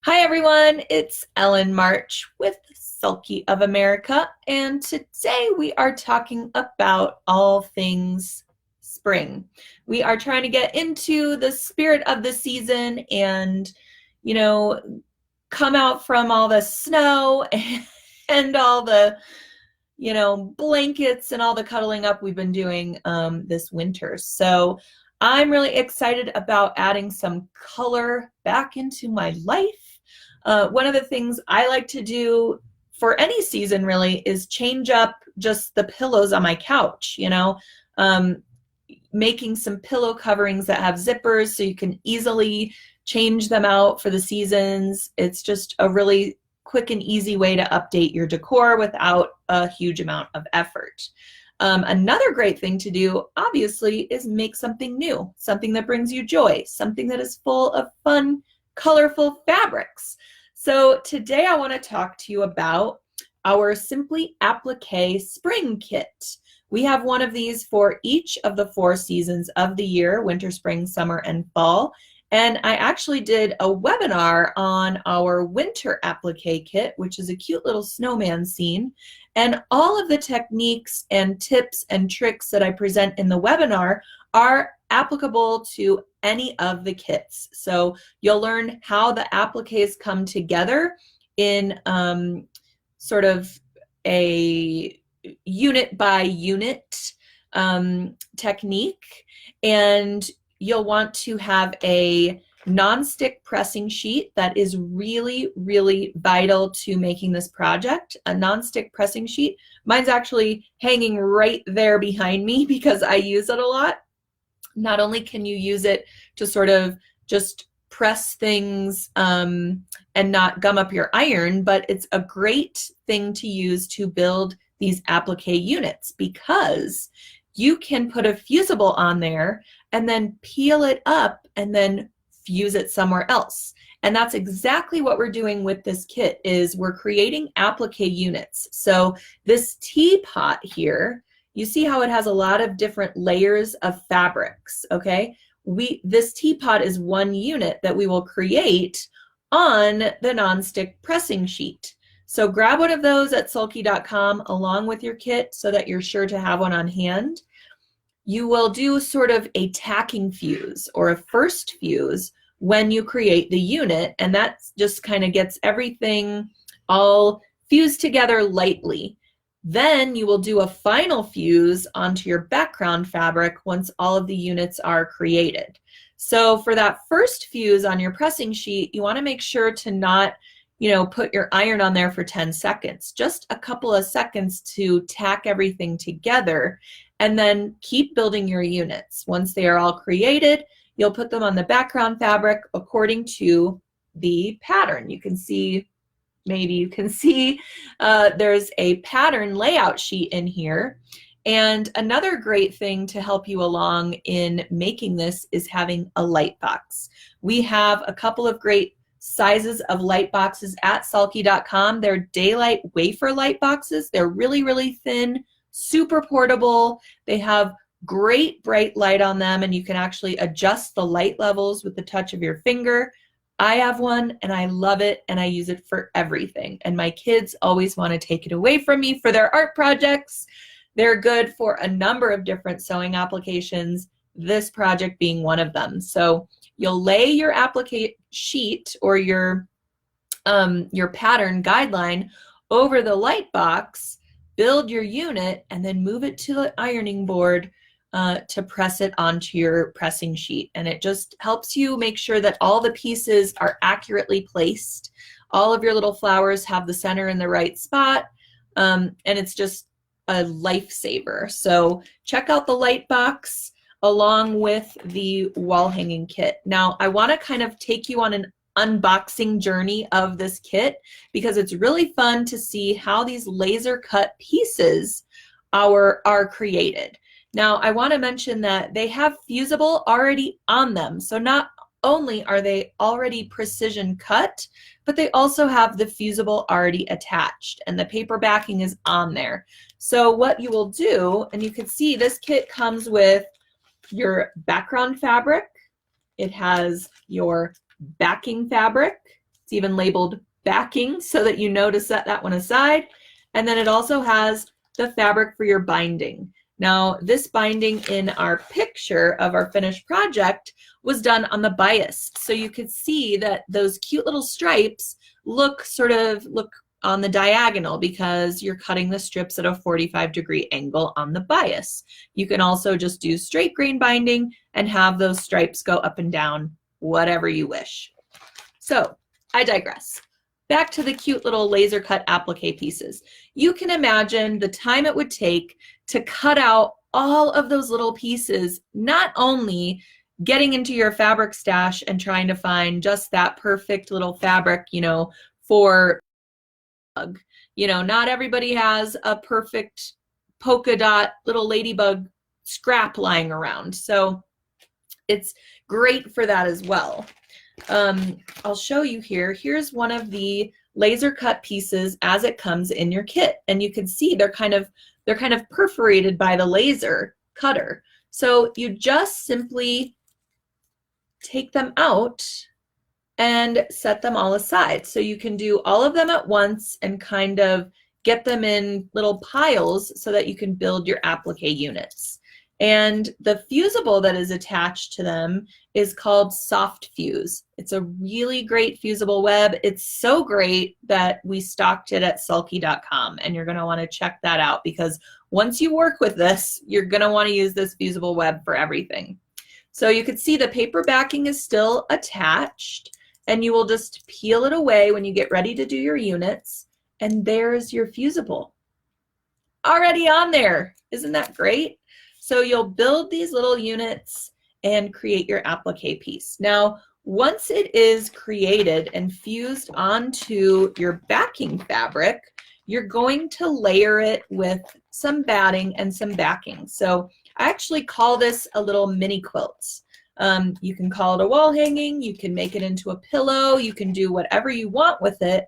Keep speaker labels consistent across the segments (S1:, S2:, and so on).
S1: Hi everyone, it's Ellen March with Sulky of America, and today we are talking about all things spring. We are trying to get into the spirit of the season and, you know, come out from all the snow and all the, blankets and all the cuddling up we've been doing this winter. So I'm really excited about adding some color back into my life. One of the things I like to do for any season really is change up just the pillows on my couch, um, making some pillow coverings that have zippers so you can easily change them out for the seasons. It's just a really quick and easy way to update your decor without a huge amount of effort. Another great thing to do, obviously, is make something new, something that brings you joy, something that is full of fun, colorful fabrics. So today I want to talk to you about our Simply Appliqué Spring Kit. We have one of these for each of the 4 seasons of the year, winter, spring, summer, and fall. And I actually did a webinar on our winter applique kit, which is a cute little snowman scene. And all of the techniques and tips and tricks that I present in the webinar are applicable to any of the kits. So you'll learn how the appliques come together in sort of a unit by unit technique. And you'll want to have a non-stick pressing sheet. That is really, really vital to making this project. A non-stick pressing sheet. Mine's actually hanging right there behind me because I use it a lot. Not only can you use it to sort of just press things and not gum up your iron, but it's a great thing to use to build these applique units because you can put a fusible on there and then peel it up and then fuse it somewhere else. And that's exactly what we're doing with this kit is we're creating applique units. So this teapot here, you see how it has a lot of different layers of fabrics, okay? This teapot is one unit that we will create on the nonstick pressing sheet. So grab one of those at sulky.com along with your kit so that you're sure to have one on hand. You will do sort of a tacking fuse or a first fuse when you create the unit, and that just kind of gets everything all fused together lightly. Then you will do a final fuse onto your background fabric once all of the units are created. So for that first fuse on your pressing sheet, you want to make sure to not, put your iron on there for 10 seconds, just a couple of seconds to tack everything together, and then keep building your units. Once they are all created, you'll put them on the background fabric according to the pattern. You can see, maybe you can see there's a pattern layout sheet in here. And another great thing to help you along in making this is having a light box. We have a couple of great sizes of light boxes at sulky.com. They're daylight wafer light boxes. They're really, really thin, super portable. They have great bright light on them, and you can actually adjust the light levels with the touch of your finger. I have one and I love it, and I use it for everything. And my kids always want to take it away from me for their art projects. They're good for a number of different sewing applications, this project being one of them. So you'll lay your applique sheet or your pattern guideline over the light box, build your unit, and then move it to the ironing board to press it onto your pressing sheet. And it just helps you make sure that all the pieces are accurately placed. All of your little flowers have the center in the right spot, and it's just a lifesaver. So check out the light box along with the wall hanging kit. Now, I want to kind of take you on an unboxing journey of this kit because it's really fun to see how these laser cut pieces are created. Now, I want to mention that they have fusible already on them. So not only are they already precision cut, but they also have the fusible already attached, and the paper backing is on there. So what you will do, and you can see this kit comes with your background fabric. It has your backing fabric. It's even labeled backing so that you know to set that one aside. And then it also has the fabric for your binding. Now, this binding in our picture of our finished project was done on the bias. So you could see that those cute little stripes look on the diagonal because you're cutting the strips at a 45-degree angle on the bias. You can also just do straight grain binding and have those stripes go up and down, whatever you wish. So I digress. Back to the cute little laser cut applique pieces. You can imagine the time it would take to cut out all of those little pieces, not only getting into your fabric stash and trying to find just that perfect little fabric, for, not everybody has a perfect polka dot little ladybug scrap lying around. So it's great for that as well. I'll show you here. Here's one of the laser cut pieces as it comes in your kit, and you can see they're kind of perforated by the laser cutter. So you just simply take them out and set them all aside. So you can do all of them at once and kind of get them in little piles so that you can build your applique units. And the fusible that is attached to them is called Soft Fuse. It's a really great fusible web. It's so great that we stocked it at sulky.com, and you're going to want to check that out because once you work with this, you're going to want to use this fusible web for everything. So you can see the paper backing is still attached, and you will just peel it away when you get ready to do your units, and there's your fusible already on there. Isn't that great? So you'll build these little units and create your applique piece. Now, once it is created and fused onto your backing fabric, you're going to layer it with some batting and some backing. So I actually call this a little mini quilt. You can call it a wall hanging, you can make it into a pillow, you can do whatever you want with it,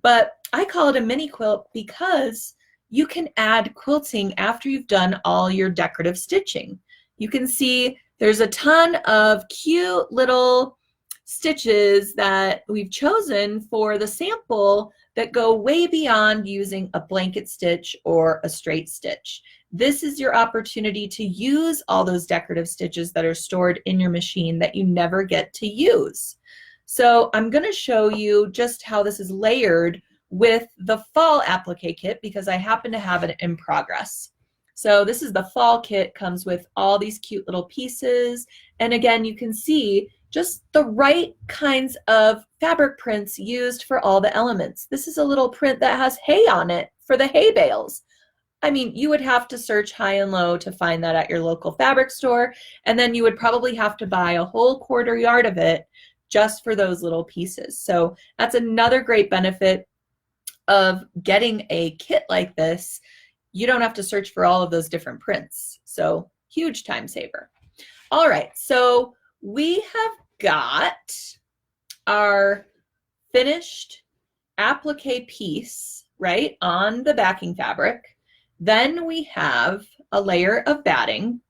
S1: but I call it a mini quilt because you can add quilting after you've done all your decorative stitching. You can see there's a ton of cute little stitches that we've chosen for the sample that go way beyond using a blanket stitch or a straight stitch. This is your opportunity to use all those decorative stitches that are stored in your machine that you never get to use. So I'm going to show you just how this is layered with the fall applique kit because I happen to have it in progress. So this is the fall kit, comes with all these cute little pieces. And again, you can see just the right kinds of fabric prints used for all the elements. This is a little print that has hay on it for the hay bales. I mean, you would have to search high and low to find that at your local fabric store, and then you would probably have to buy a whole quarter yard of it just for those little pieces. So that's another great benefit of getting a kit like this. You don't have to search for all of those different prints. So huge time saver. All right, so we have got our finished applique piece, right, on the backing fabric. Then we have a layer of batting.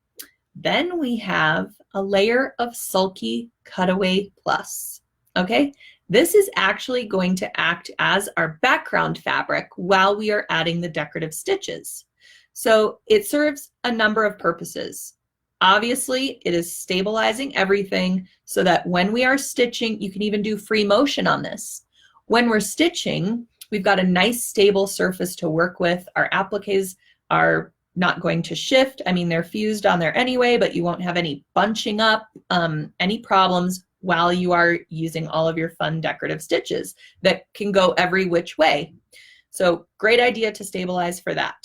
S1: Then we have a layer of Sulky Cutaway Plus, okay? This is actually going to act as our background fabric while we are adding the decorative stitches. So it serves a number of purposes. Obviously, it is stabilizing everything so that when we are stitching, you can even do free motion on this. When we're stitching, we've got a nice stable surface to work with. Our appliques are not going to shift. I mean, they're fused on there anyway, but you won't have any bunching up, any problems while you are using all of your fun decorative stitches that can go every which way. So great idea to stabilize for that.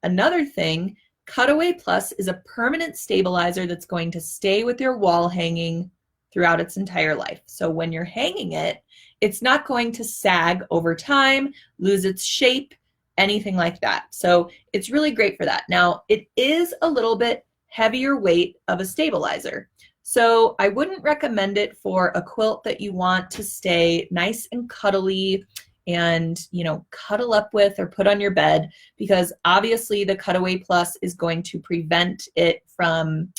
S1: Another thing, Cutaway Plus is a permanent stabilizer that's going to stay with your wall hanging throughout its entire life. So when you're hanging it, it's not going to sag over time, lose its shape, anything like that. So it's really great for that. Now, it is a little bit heavier weight of a stabilizer. So I wouldn't recommend it for a quilt that you want to stay nice and cuddly and, cuddle up with or put on your bed, because obviously the Cutaway Plus is going to prevent it from,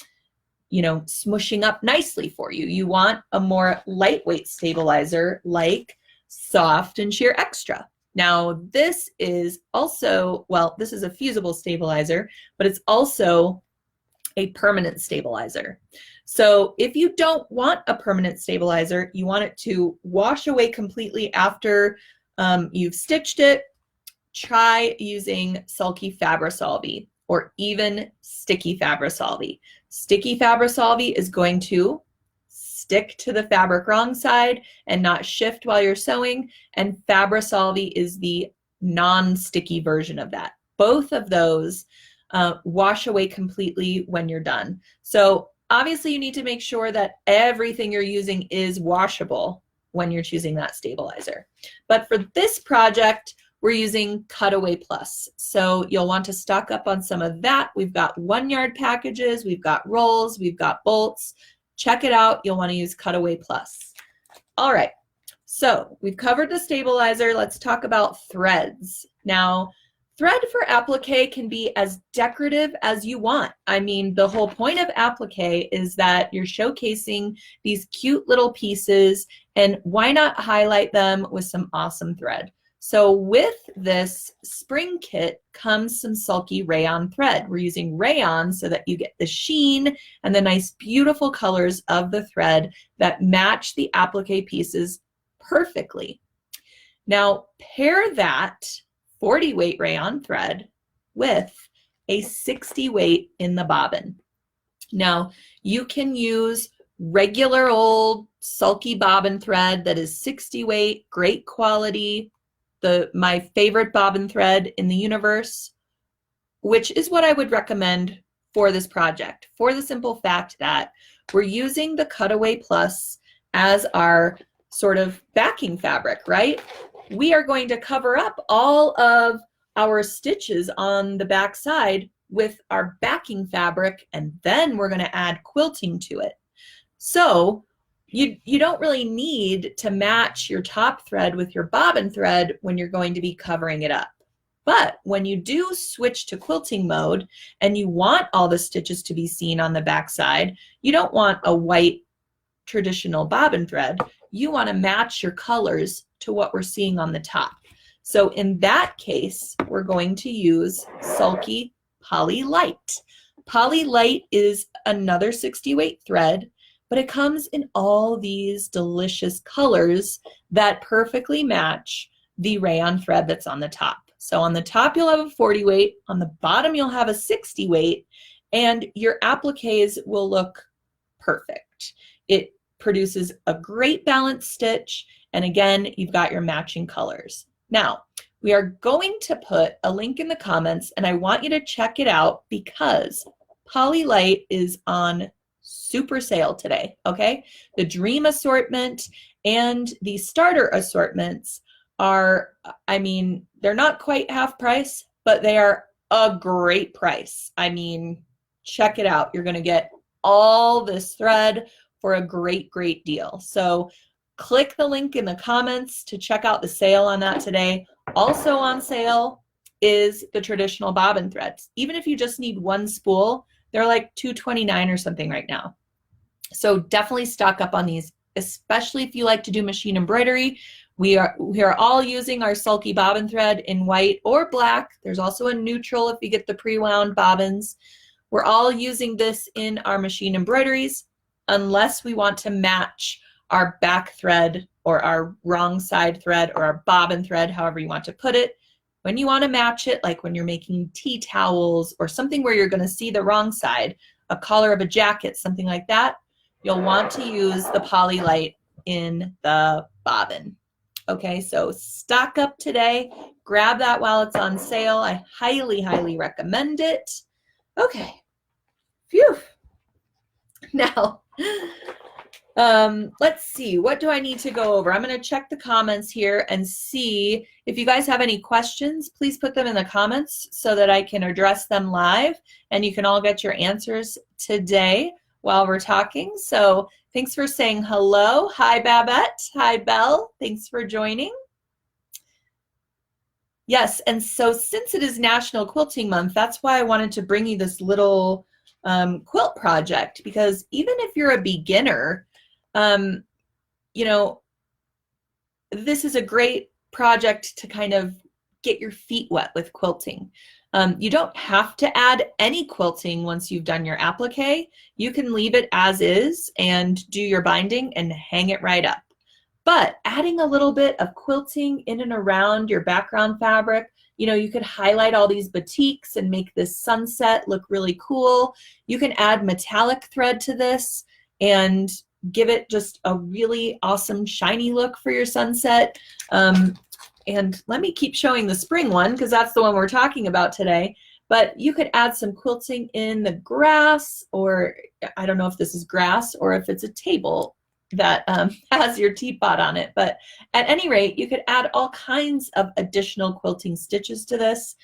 S1: smushing up nicely for you. You want a more lightweight stabilizer like soft and sheer extra. Now this is also, well, this is a fusible stabilizer, but it's also a permanent stabilizer. So if you don't want a permanent stabilizer, you want it to wash away completely after you've stitched it, try using Sulky Fabri-Solvi or even Sticky Fabri-Solvi. Sticky Fabri-Solvi is going to stick to the fabric wrong side and not shift while you're sewing, and Fabri-Solvi is the non-sticky version of that. Both of those wash away completely when you're done. So obviously you need to make sure that everything you're using is washable when you're choosing that stabilizer. But for this project, we're using Cutaway Plus. So you'll want to stock up on some of that. We've got 1 yard packages, we've got rolls, we've got bolts. Check it out. You'll want to use Cutaway Plus. All right, so we've covered the stabilizer. Let's talk about threads. Now, thread for applique can be as decorative as you want. I mean, the whole point of applique is that you're showcasing these cute little pieces, and why not highlight them with some awesome thread? So with this spring kit comes some Sulky rayon thread. We're using rayon so that you get the sheen and the nice beautiful colors of the thread that match the applique pieces perfectly. Now pair that 40 weight rayon thread with a 60 weight in the bobbin. Now you can use regular old Sulky bobbin thread that is 60 weight, great quality, my favorite bobbin thread in the universe, which is what I would recommend for this project, for the simple fact that we're using the Cutaway Plus as our sort of backing fabric, right? We are going to cover up all of our stitches on the back side with our backing fabric, and then we're going to add quilting to it. So you don't really need to match your top thread with your bobbin thread when you're going to be covering it up. But when you do switch to quilting mode and you want all the stitches to be seen on the back side, you don't want a white traditional bobbin thread. You want to match your colors to what we're seeing on the top. So in that case, we're going to use Sulky Poly Light. Poly Light is another 60 weight thread, but it comes in all these delicious colors that perfectly match the rayon thread that's on the top. So on the top, you'll have a 40 weight, on the bottom, you'll have a 60 weight, and your appliques will look perfect. It produces a great balanced stitch, and again, you've got your matching colors. Now, we are going to put a link in the comments, and I want you to check it out because Poly Light is on super sale today, okay? The Dream assortment and the starter assortments are, I mean, they're not quite half price, but they are a great price. I mean, check it out. You're gonna get all this thread for a great, great deal. So click the link in the comments to check out the sale on that today. Also on sale is the traditional bobbin threads. Even if you just need 1 spool, they're like $2.29 or something right now. So definitely stock up on these, especially if you like to do machine embroidery. We are all using our Sulky bobbin thread in white or black. There's also a neutral if you get the pre-wound bobbins. We're all using this in our machine embroideries unless we want to match our back thread or our wrong side thread or our bobbin thread, however you want to put it. When you want to match it, like when you're making tea towels or something where you're going to see the wrong side, a collar of a jacket, something like that, you'll want to use the Poly Light in the bobbin. Okay, so stock up today. Grab that while it's on sale. I highly, highly recommend it. Okay, phew. Now, let's see, what do I need to go over? I'm going to check the comments here and see if you guys have any questions. Please put them in the comments so that I can address them live and you can all get your answers today while we're talking. So thanks for saying hello. Hi, Babette. Hi, Belle. Thanks for joining. Yes, and so since it is National Quilting Month, that's why I wanted to bring you this little quilt project, because even if you're a beginner, you know, this is a great project to kind of get your feet wet with quilting. You don't have to add any quilting once you've done your applique. You can leave it as is and do your binding and hang it right up. But adding a little bit of quilting in and around your background fabric, you know, you could highlight all these batiks and make this sunset look really cool. You can add metallic thread to this and give it just a really awesome shiny look for your sunset. And let me keep showing the spring one because that's the one we're talking about today. But you could add some quilting in the grass, or I don't know if this is grass or if it's a table that has your teapot on it. But at any rate, you could add all kinds of additional quilting stitches to this.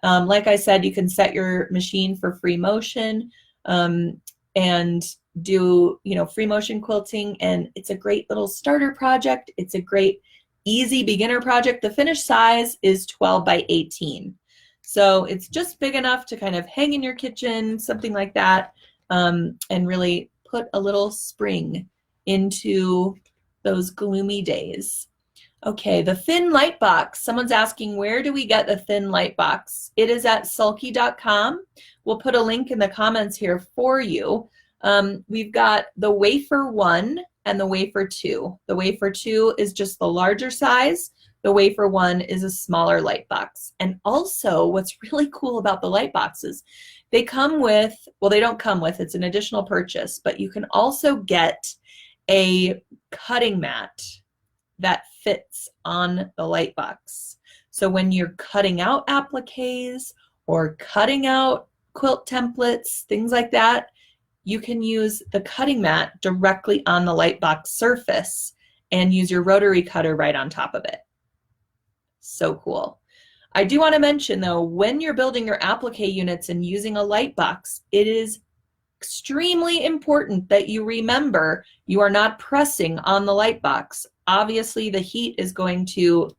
S1: Like I said, you can set your machine for free motion and do, you know, free motion quilting, and it's a great little starter project. It's a great easy beginner project. The finished size is 12 by 18. So it's just big enough to kind of hang in your kitchen, something like that, and really put a little spring into those gloomy days. Okay, the thin light box. Someone's asking, where do we get the thin light box? It is at sulky.com. We'll put a link in the comments here for you. We've got the wafer 1 and the wafer 2. The wafer 2 is just the larger size. The wafer 1 is a smaller light box. And also what's really cool about the light boxes, they come with, well, they don't come with, it's an additional purchase, but you can also get a cutting mat that fits on the light box. So when you're cutting out appliques or cutting out quilt templates, things like that, you can use the cutting mat directly on the light box surface and use your rotary cutter right on top of it. So cool. I do want to mention though, when you're building your applique units and using a light box, it is extremely important that you remember you are not pressing on the light box. Obviously the heat is going to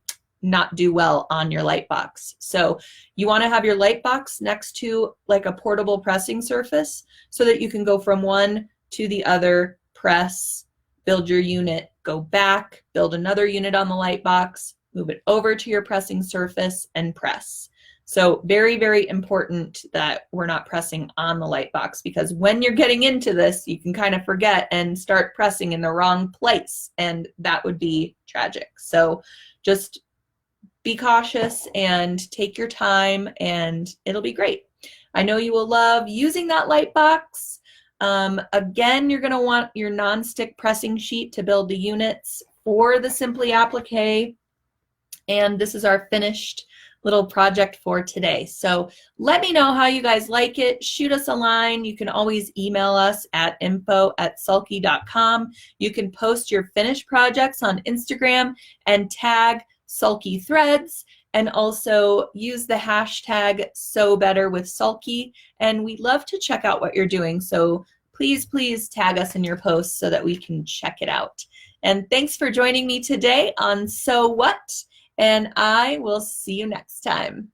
S1: not do well on your light box. So you want to have your light box next to like a portable pressing surface so that you can go from one to the other, press, build your unit, go back, build another unit on the light box, move it over to your pressing surface and press. So very, very important that we're not pressing on the light box, because when you're getting into this, you can kind of forget and start pressing in the wrong place, and that would be tragic. So just be cautious and take your time and it'll be great. I know you will love using that light box. Again, you're going to want your non-stick pressing sheet to build the units for the Simply Applique. And this is our finished little project for today. So let me know how you guys like it. Shoot us a line. You can always email us at info@sulky.com. You can post your finished projects on Instagram and tag Sulky Threads, and also use the hashtag SewBetterWithSulky. And we'd love to check out what you're doing. So please, please tag us in your posts so that we can check it out. And thanks for joining me today on Sew What? And I will see you next time.